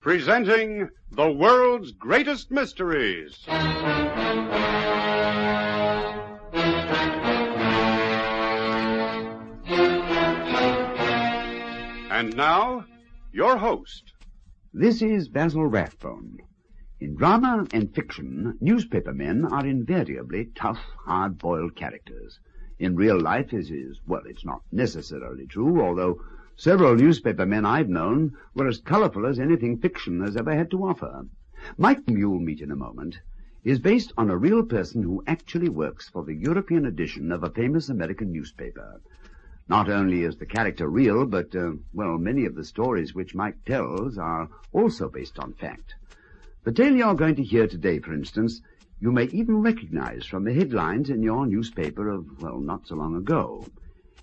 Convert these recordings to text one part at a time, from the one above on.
presenting the world's greatest mysteries. And now, your host. This is Basil Rathbone. In drama and fiction, newspaper men are invariably tough, hard-boiled characters. In real life, this is, well, it's not necessarily true, although several newspaper men I've known were as colorful as anything fiction has ever had to offer. Mike, you'll meet in a moment, is based on a real person who actually works for the European edition of a famous American newspaper. Not only is the character real, but, many of the stories which Mike tells are also based on fact. The tale you're going to hear today, for instance, you may even recognize from the headlines in your newspaper of, not so long ago.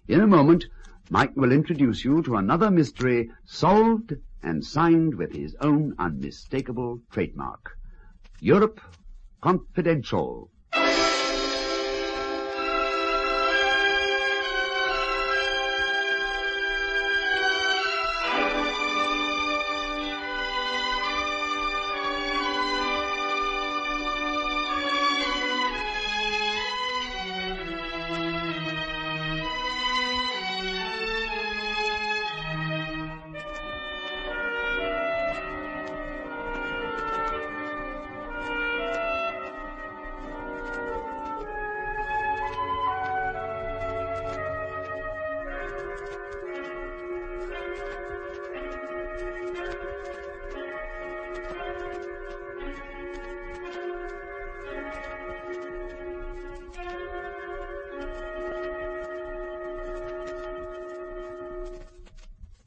In a moment, Mike will introduce you to another mystery solved and signed with his own unmistakable trademark. Europe Confidential.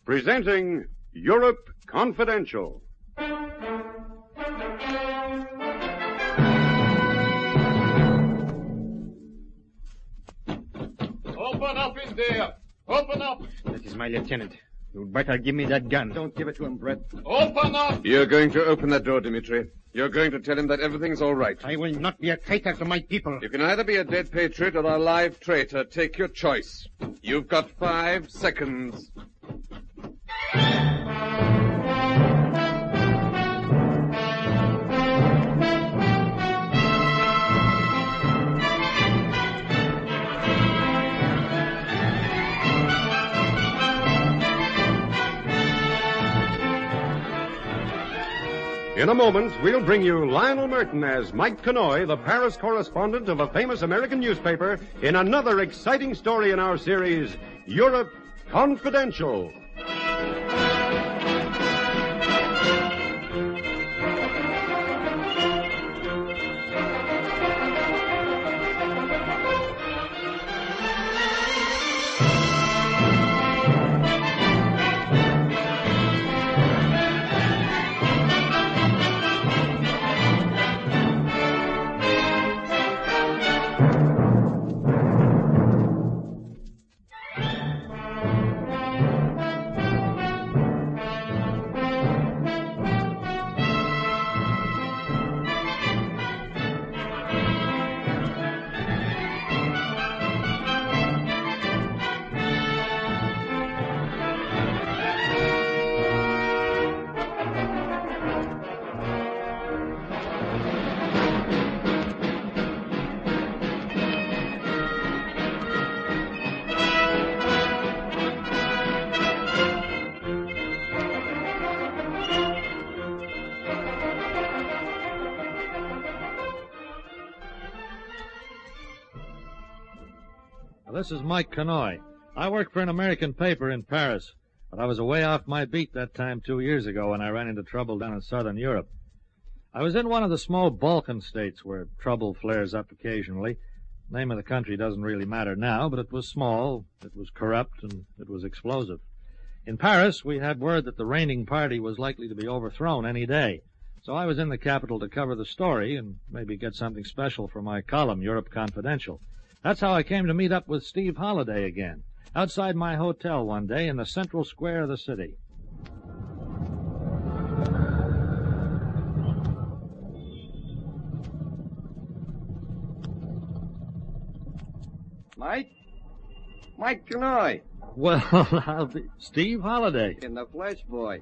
Presenting Europe Confidential. Open up in there! Open up! That is my lieutenant. You'd better give me that gun. Don't give it to him, Brett. Open up! You're going to open that door, Dimitri. You're going to tell him that everything's all right. I will not be a traitor to my people. You can either be a dead patriot or a live traitor. Take your choice. You've got 5 seconds. In a moment, we'll bring you Lionel Merton as Mike Connoy, the Paris correspondent of a famous American newspaper, in another exciting story in our series, Europe Confidential. This is Mike Connoy. I work for an American paper in Paris, but I was away off my beat that time 2 years ago when I ran into trouble down in southern Europe. I was in one of the small Balkan states where trouble flares up occasionally. The name of the country doesn't really matter now, but it was small, it was corrupt, and it was explosive. In Paris, we had word that the reigning party was likely to be overthrown any day. So I was in the capital to cover the story and maybe get something special for my column, Europe Confidential. That's how I came to meet up with Steve Holliday again, outside my hotel one day in the central square of the city. Mike? Mike Connoy. Well, I'll be Steve Holliday. In the flesh, boy.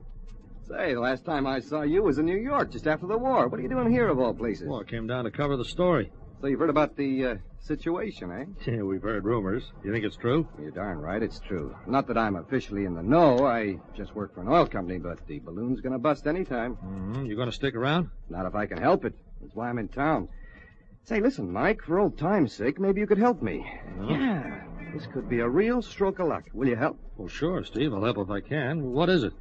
Say, the last time I saw you was in New York, just after the war. What are you doing here, of all places? Well, I came down to cover the story. So you've heard about the situation, eh? Yeah, we've heard rumors. You think it's true? You're darn right, it's true. Not that I'm officially in the know. I just work for an oil company, but the balloon's going to bust anytime. Mm-hmm. You going to stick around? Not if I can help it. That's why I'm in town. Say, listen, Mike, for old time's sake, maybe you could help me. No? Yeah, this could be a real stroke of luck. Will you help? Well, sure, Steve. I'll help if I can. What is it?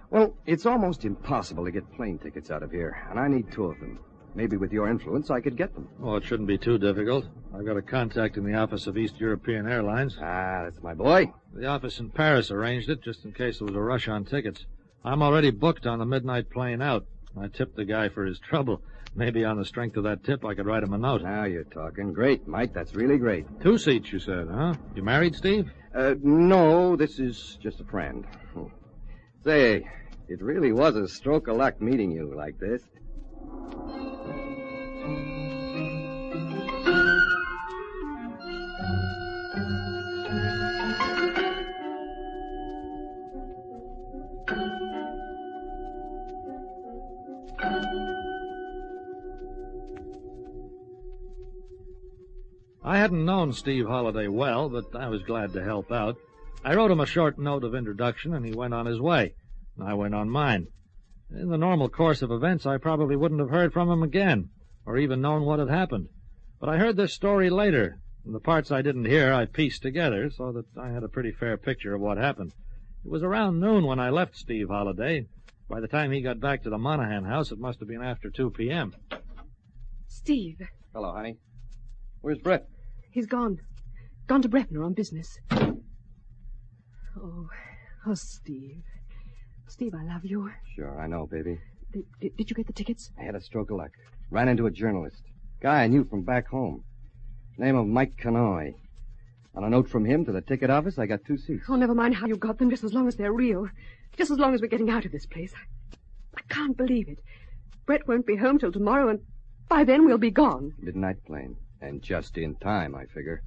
Well, it's almost impossible to get plane tickets out of here, and I need 2 of them. Maybe with your influence, I could get them. Oh, it shouldn't be too difficult. I've got a contact in the office of East European Airlines. Ah, that's my boy. The office in Paris arranged it, just in case there was a rush on tickets. I'm already booked on the midnight plane out. I tipped the guy for his trouble. Maybe on the strength of that tip, I could write him a note. Now you're talking. Great, Mike. That's really great. 2 seats, you said, huh? You married, Steve? No, this is just a friend. Say, it really was a stroke of luck meeting you like this. I hadn't known Steve Holliday well, but I was glad to help out. I wrote him a short note of introduction, and he went on his way. I went on mine. In the normal course of events, I probably wouldn't have heard from him again, or even known what had happened. But I heard this story later, and the parts I didn't hear I pieced together so that I had a pretty fair picture of what happened. It was around noon when I left Steve Holliday. By the time he got back to the Monahan house, it must have been after 2 p.m. Steve. Hello, honey. Where's Brett? He's gone. Gone to Bretner on business. Oh, Steve. Steve, I love you. Sure, I know, baby. Did you get the tickets? I had a stroke of luck. Ran into a journalist. Guy I knew from back home. Name of Mike Canoy. On a note from him to the ticket office, I got 2 seats. Oh, never mind how you got them, just as long as they're real. Just as long as we're getting out of this place. I can't believe it. Brett won't be home till tomorrow, and by then we'll be gone. Midnight plane. And just in time, I figure.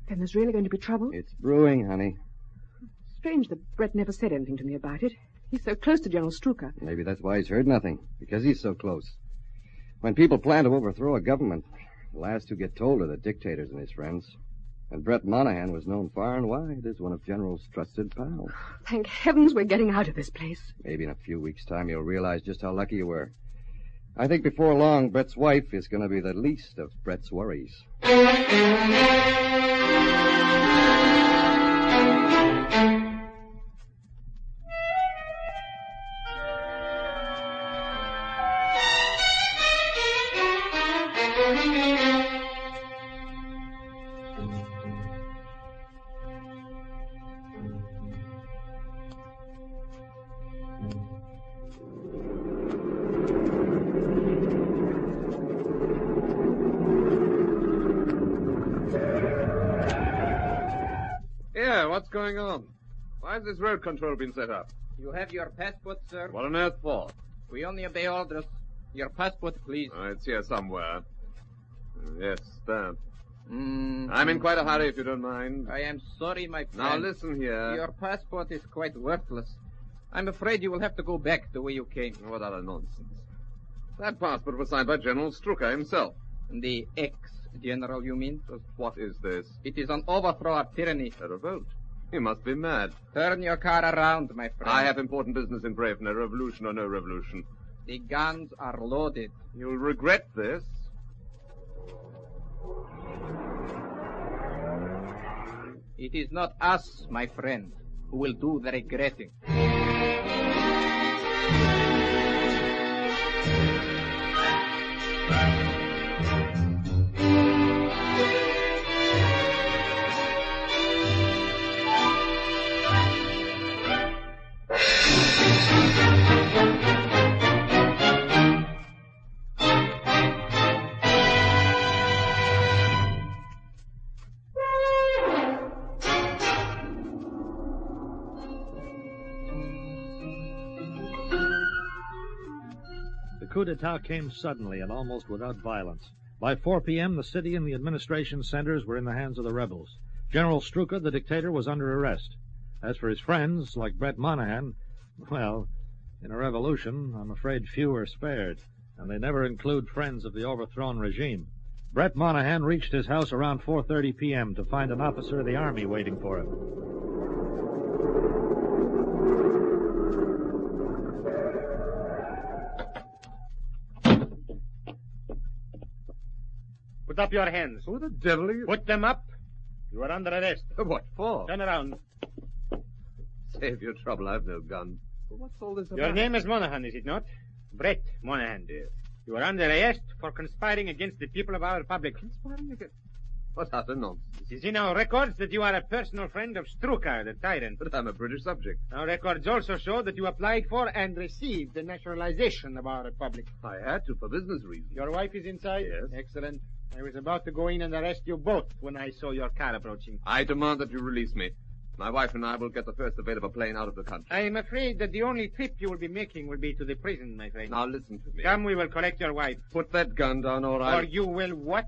Then there's really going to be trouble? It's brewing, honey. Strange that Brett never said anything to me about it. He's so close to General Strucker. Maybe that's why he's heard nothing. Because he's so close. When people plan to overthrow a government, the last who get told are the dictators and his friends. And Brett Monahan was known far and wide as one of General's trusted pals. Thank heavens we're getting out of this place. Maybe in a few weeks' time you'll realize just how lucky you were. I think before long, Brett's wife is going to be the least of Brett's worries. Yeah, what's going on? Why has this road control been set up? You have your passport, sir? What on earth for? We only obey orders. Your passport, please. Oh, it's here somewhere. Yes, there. Mm-hmm. I'm in quite a hurry, if you don't mind. I am sorry, my friend. Now, listen here. Your passport is quite worthless. I'm afraid you will have to go back the way you came. What other nonsense? That passport was signed by General Strucker himself. The ex-general, you mean? Just what is this? It is an overthrow of tyranny. A revolt? You must be mad. Turn your car around, my friend. I have important business in Bravener, revolution or no revolution. The guns are loaded. You'll regret this. It is not us, my friend, who will do the regretting. The coup d'etat came suddenly and almost without violence. By 4 p.m., the city and the administration centers were in the hands of the rebels. General Strucker, the dictator, was under arrest. As for his friends, like Brett Monahan, well, In a revolution, I'm afraid few are spared, and they never include friends of the overthrown regime. Brett Monahan reached his house around 4:30 p.m. to find an officer of the Army waiting for him. Put up your hands. Who the devil are you? Put them up. You are under arrest. What for? Turn around. Save your trouble. I've no gun. Well, what's all this about? Your name is Monahan, is it not? Brett Monahan. Yes. You are under arrest for conspiring against the people of our republic. Conspiring against... What utter nonsense. It is in our records that you are a personal friend of Strucker, the tyrant. But I'm a British subject. Our records also show that you applied for and received the nationalization of our republic. I had to for business reasons. Your wife is inside? Yes. Excellent. I was about to go in and arrest you both when I saw your car approaching. I demand that you release me. My wife and I will get the first available plane out of the country. I am afraid that the only trip you will be making will be to the prison, my friend. Now listen to me. Come, we will collect your wife. Put that gun down, or I'll... Or you will what?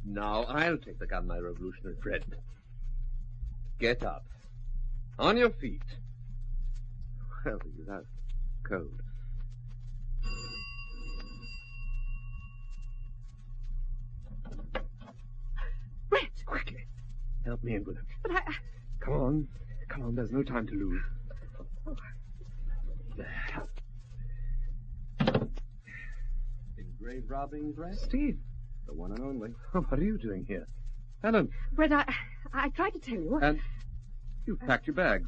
Now I'll take the gun, my revolutionary friend. Get up. On your feet. Well, that's cold. Brett! Quickly. Help me in with him. But I... Come on. Come on, there's no time to lose. Been grave robbing, Brett? Steve. The one and only. What are you doing here? Helen, Brett, I tried to tell you. and you've packed your bags.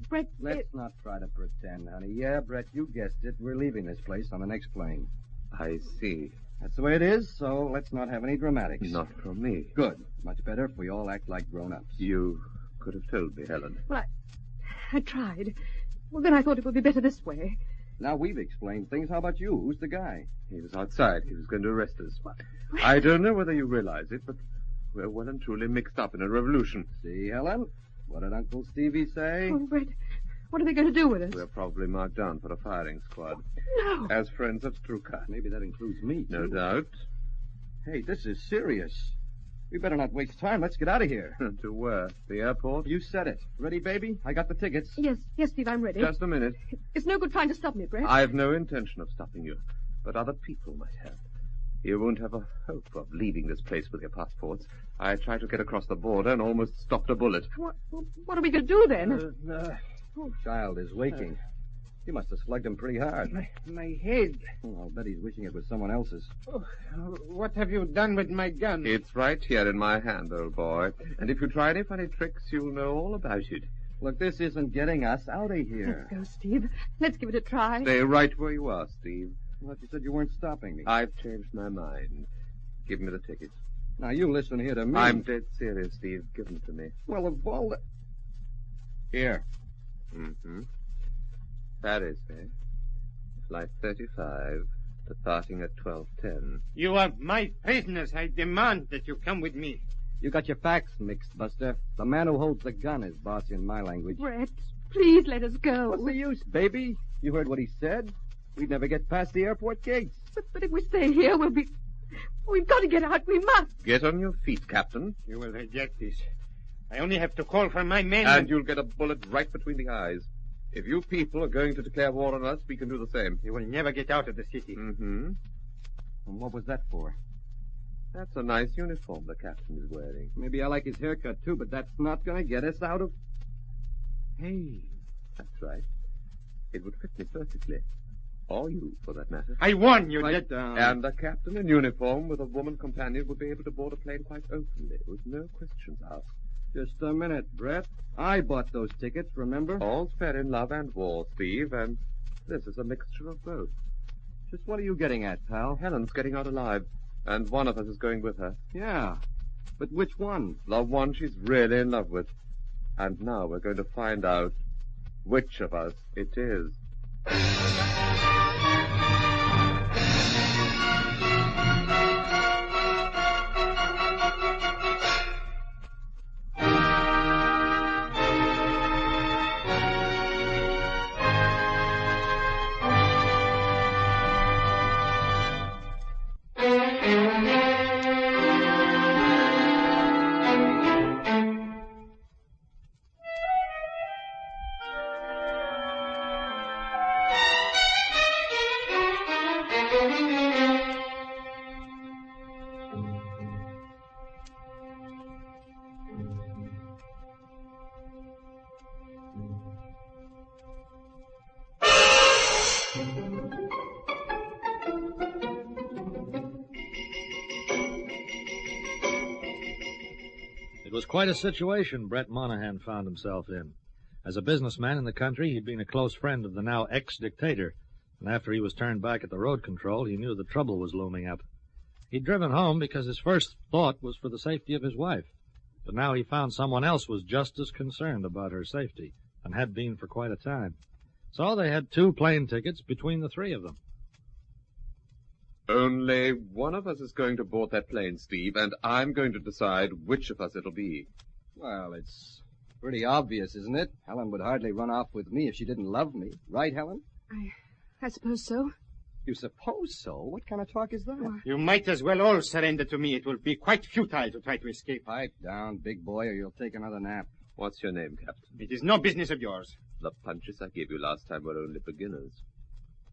Brett... Let's not try to pretend, honey. Yeah, Brett, you guessed it. We're leaving this place on the next plane. I see. That's the way it is, so let's not have any dramatics. Not from me. Good. Much better if we all act like grown-ups. You could have told me, Helen. Well, I tried. Well, then I thought it would be better this way. Now we've explained things. How about you? Who's the guy? He was outside. He was going to arrest us. I don't know whether you realize it, but we're well and truly mixed up in a revolution. See, Helen? What did Uncle Stevie say? Oh, Brett, what are they going to do with us? We're probably marked down for a firing squad. No. As friends of Strucker. Maybe that includes me, No too. doubt. Hey, this is serious. We better not waste time. Let's get out of here. To where? The airport? You said it. Ready, baby? I got the tickets. Yes, Steve, I'm ready. Just a minute. It's no good trying to stop me, Brett. I've no intention of stopping you, but other people might have. You won't have a hope of leaving this place with your passports. I tried to get across the border and almost stopped a bullet. What are we going to do then? Child is waking. You must have slugged him pretty hard. My head. Oh, I'll bet he's wishing it was someone else's. Oh, what have you done with my gun? It's right here in my hand, old boy. And if you try any funny tricks, you'll know all about it. Look, this isn't getting us out of Let's here. go, Steve. Let's give it a try. Stay right where you are, Steve. I thought you said you weren't stopping me. I've changed my mind. Give me the ticket. Now, you listen here to me. I'm dead serious, Steve. Give them to me. Well, of all the... Here. Mm-hmm. Paris, eh? Flight 35, departing at 12:10. You are my prisoners. I demand that you come with me. You got your facts mixed, Buster. The man who holds the gun is boss in my language. Brett, please let us go. What's the use, baby? You heard what he said. We'd never get past the airport gates. But if we stay here, we'll be... We've got to get out. We must. Get on your feet, Captain. You will reject this. I only have to call for my men. And you'll get a bullet right between the eyes. If you people are going to declare war on us, we can do the same. You will never get out of the city. Mm-hmm. And what was that for? That's a nice uniform the captain is wearing. Maybe I like his haircut, too, but that's not going to get us out of... Hey, that's right. It would fit me perfectly. Or you, for that matter. I warn you Sit that... down. And a captain in uniform with a woman companion would be able to board a plane quite openly, with no questions asked. Just a minute, Brett. I bought those tickets, remember? All's fair in love and war, Steve, and this is a mixture of both. Just what are you getting at, pal? Helen's getting out alive, and one of us is going with her. Yeah. But which one? The one she's really in love with. And now we're going to find out which of us it is. was quite a situation Brett Monahan found himself in. As a businessman in the country, he'd been a close friend of the now ex-dictator, and after he was turned back at the road control, he knew the trouble was looming up. He'd driven home because his first thought was for the safety of his wife, but now he found someone else was just as concerned about her safety, and had been for quite a time. So they had 2 plane tickets between the 3 of them. Only one of us is going to board that plane, Steve, and I'm going to decide which of us it'll be. Well, it's pretty obvious, isn't it? Helen would hardly run off with me if she didn't love me. Right, Helen? I suppose so. You suppose so? What kind of talk is that? You might as well all surrender to me. It will be quite futile to try to escape. Pipe down, big boy, or you'll take another nap. What's your name, Captain? It is no business of yours. The punches I gave you last time were only beginners.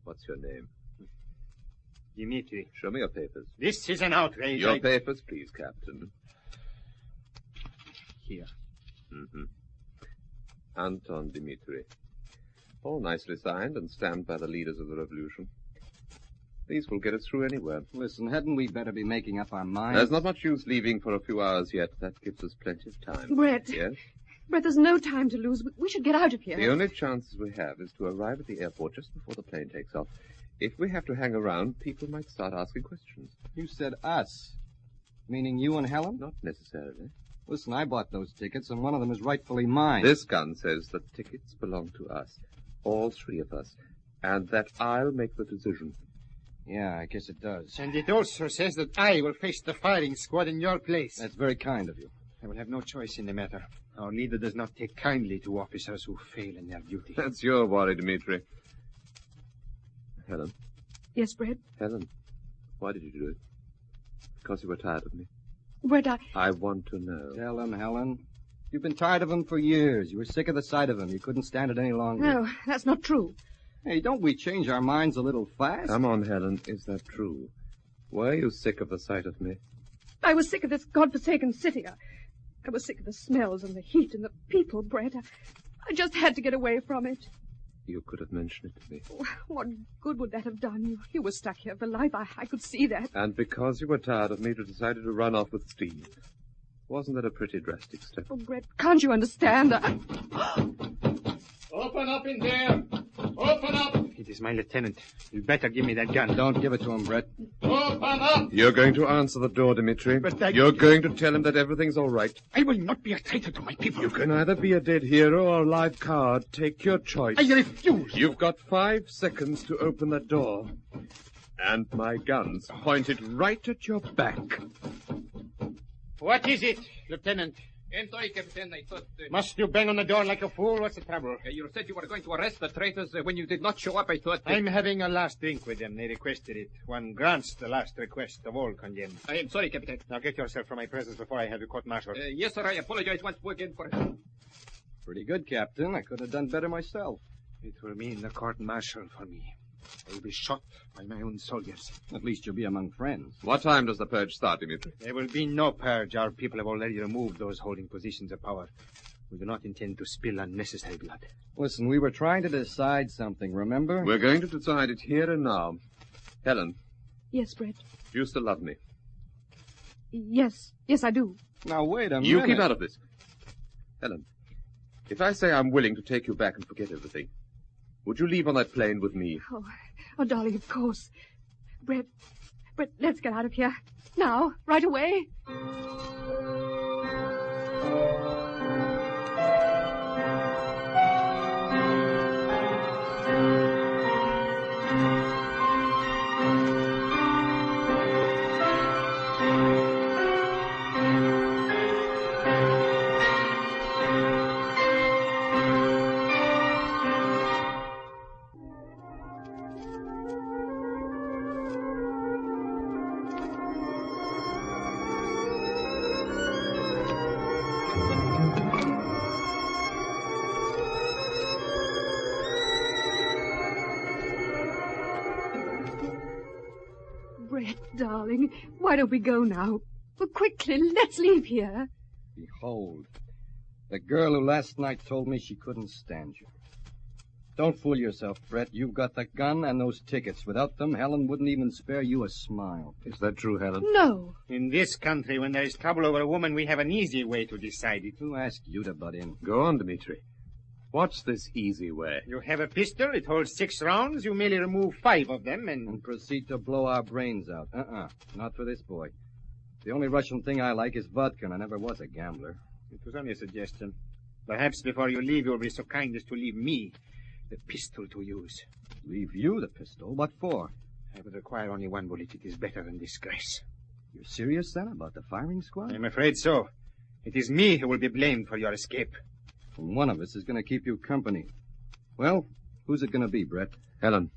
What's your name? Dimitri. Show me your papers. This is an outrage. Your papers, please, Captain. Here. Mm-hmm. Anton Dimitri. All nicely signed and stamped by the leaders of the revolution. These will get us through anywhere. Listen, hadn't we better be making up our minds? There's not much use leaving for a few hours yet. That gives us plenty of time. Brett. Yes? Brett, there's no time to lose. We should get out of here. The only chances we have is to arrive at the airport just before the plane takes off. If we have to hang around, people might start asking questions. You said us. Meaning you and Helen? Not necessarily. Listen, I bought those tickets, and one of them is rightfully mine. This gun says the tickets belong to us. All 3 of us. And that I'll make the decision. Yeah, I guess it does. And it also says that I will face the firing squad in your place. That's very kind of you. I will have no choice in the matter. Our leader does not take kindly to officers who fail in their duty. That's your worry, Dimitri. Helen. Yes, Brett? Helen, why did you do it? Because you were tired of me? Brett, I want to know. Tell him, Helen. You've been tired of him for years. You were sick of the sight of him. You couldn't stand it any longer. No, that's not true. Hey, don't we change our minds a little fast? Come on, Helen. Is that true? Were you sick of the sight of me? I was sick of this godforsaken city. I was sick of the smells and the heat and the people, Brett. I just had to get away from it. You could have mentioned it to me. What good would that have done? You were stuck here for life. I could see that. And because you were tired of me, you decided to run off with Steve. Wasn't that a pretty drastic step? Oh, Brett, can't you understand? Open up in there! Open up! It is my lieutenant. You better give me that gun. Don't give it to him, Brett. Open up! You're going to answer the door, Dimitri. But You're going to tell him that everything's all right. I will not be a traitor to my people. You can either be a dead hero or a live card. Take your choice. I refuse. You've got 5 seconds to open the door. And my gun's pointed right at your back. What is it, Lieutenant? Sorry, Captain, I thought... Must you bang on the door like a fool? What's the trouble? you said you were going to arrest the traitors when you did not show up. I thought... I'm having a last drink with them. They requested it. One grants the last request of all condemned. I am sorry, Captain. Now get yourself from my presence before I have you court-martialed. Yes, sir, I apologize once again for... Pretty good, Captain. I could have done better myself. It will mean the court-martial for me. I will be shot by my own soldiers. At least you'll be among friends. What time does the purge start, Dimitri? There will be no purge. Our people have already removed those holding positions of power. We do not intend to spill unnecessary blood. Listen, we were trying to decide something, remember? We're going to decide it here and now. Helen, Yes, Brett. do you still love me? Yes, I do. Now, wait a minute. You keep out of this. Helen, if I say I'm willing to take you back and forget everything, would you leave on that plane with me? Oh, darling, of course. Brett, let's get out of here. Now, right away. Brett, darling, why don't we go now? Well, quickly, let's leave here. Behold, the girl who last night told me she couldn't stand you. Don't fool yourself, Brett. You've got the gun and those tickets. Without them, Helen wouldn't even spare you a smile. Is that true, Helen? No. In this country, when there is trouble over a woman, we have an easy way to decide it. Who asked you to butt in? Go on, Dmitri. What's this easy way? You have a pistol, it holds 6 rounds, you merely remove 5 of them And proceed to blow our brains out. Not for this boy. The only Russian thing I like is vodka, and I never was a gambler. It was only a suggestion. Perhaps before you leave, you'll be so kind as to leave me the pistol to use. Leave you the pistol? What for? I would require only 1 bullet. It is better than disgrace. You're serious, then, about the firing squad? I'm afraid so. It is me who will be blamed for your escape. And one of us is going to keep you company. Well, who's it going to be, Brett? Helen,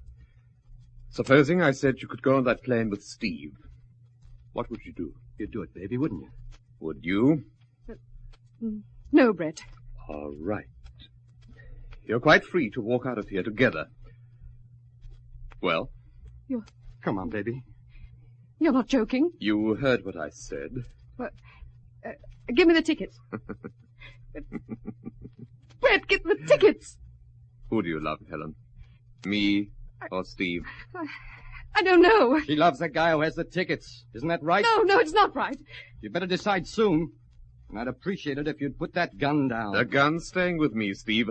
supposing I said you could go on that plane with Steve, what would you do? You'd do it, baby, wouldn't you? Would you? No, Brett. All right. You're quite free to walk out of here together. Well? Come on, baby. You're not joking. You heard what I said. Well, give me the tickets. Brett, get the tickets. Who do you love, Helen? Me or Steve? I don't know. She loves the guy who has the tickets. Isn't that right? No, it's not right. You better decide soon. And I'd appreciate it if you'd put that gun down. The gun's staying with me, Steve,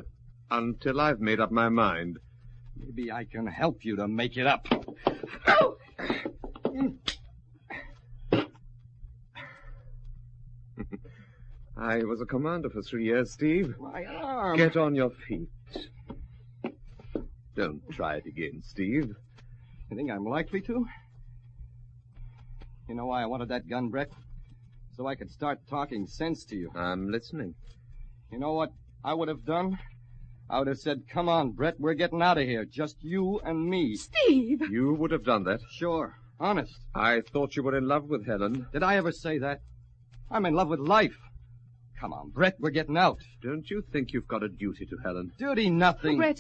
until I've made up my mind. Maybe I can help you to make it up. Oh! I was a commander for 3 years, Steve. My arm. Get on your feet. Don't try it again, Steve. You think I'm likely to? You know why I wanted that gun, Brett? So I could start talking sense to you. I'm listening. You know what I would have done? I would have said, come on, Brett, we're getting out of here. Just you and me. Steve! You would have done that? Sure. Honest. I thought you were in love with Helen. Did I ever say that? I'm in love with life. Come on, Brett, we're getting out. Don't you think you've got a duty to Helen? Duty nothing. Brett,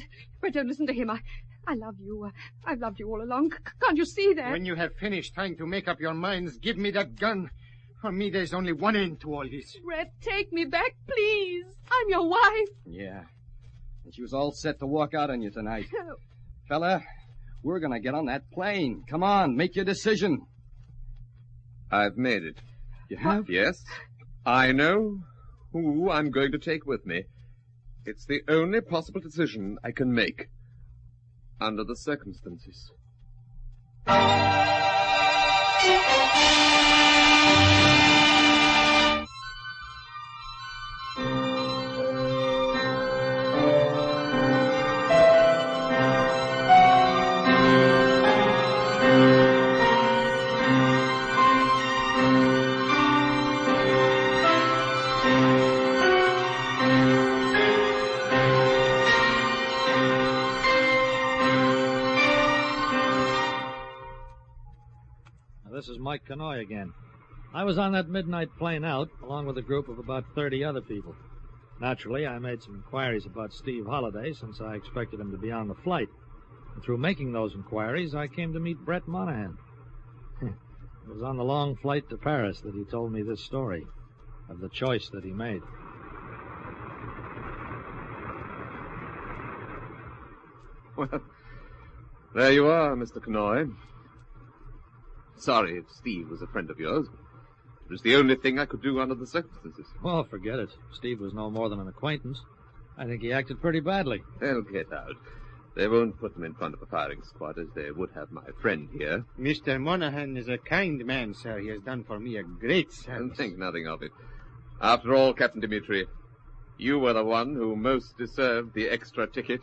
don't listen to him. I love you. I've loved you all along. Can't you see that? When you have finished trying to make up your minds, give me that gun. For me, there's only one end to all this. Brett, take me back, please. I'm your wife. Yeah. And she was all set to walk out on you tonight. Fella, we're going to get on that plane. Come on, make your decision. I've made it. You have? Yes. I know who I'm going to take with me. It's the only possible decision I can make under the circumstances. This is Mike Kanoy again. I was on that midnight plane out, along with a group of about 30 other people. Naturally, I made some inquiries about Steve Holliday, since I expected him to be on the flight. And through making those inquiries, I came to meet Brett Monahan. It was on the long flight to Paris that he told me this story of the choice that he made. Well, there you are, Mr. Kanoy. Sorry if Steve was a friend of yours. It was the only thing I could do under the circumstances. Well, forget it. Steve was no more than an acquaintance. I think he acted pretty badly. They'll get out. They won't put them in front of a firing squad as they would have my friend here. Mr. Monahan is a kind man, sir. He has done for me a great service. And think nothing of it. After all, Captain Dmitri, you were the one who most deserved the extra ticket.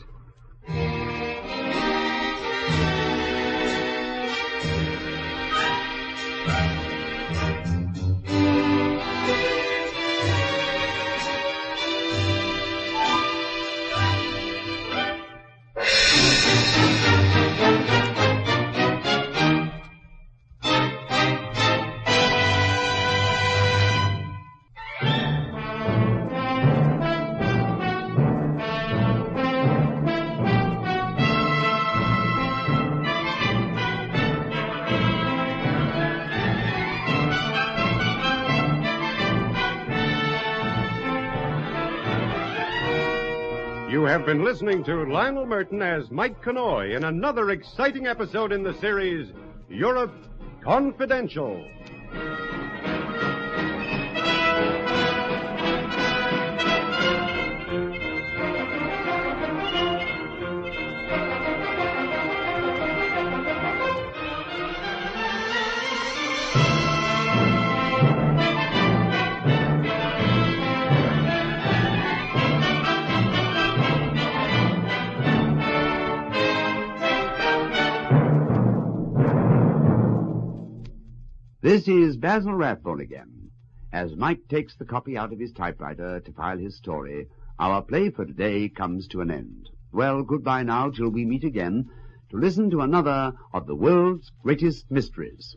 You have been listening to Lionel Merton as Mike Kanoy in another exciting episode in the series, Europe Confidential. This is Basil Rathbone again. As Mike takes the copy out of his typewriter to file his story, our play for today comes to an end. Well, goodbye now till we meet again to listen to another of the world's greatest mysteries.